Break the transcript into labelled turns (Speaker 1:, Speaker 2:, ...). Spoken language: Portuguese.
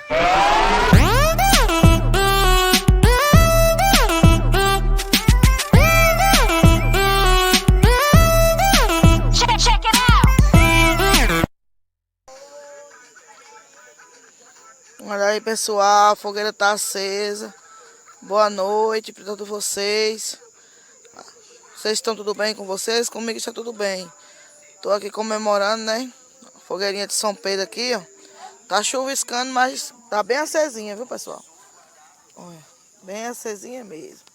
Speaker 1: Olha aí, pessoal, a fogueira tá acesa. Boa noite para todos vocês. Vocês estão tudo bem com vocês? Comigo está tudo bem. Tô aqui comemorando, né? A fogueirinha de São Pedro aqui, ó. Tá chuviscando, mas tá bem acesinha, viu, pessoal? Olha, bem acesinha mesmo.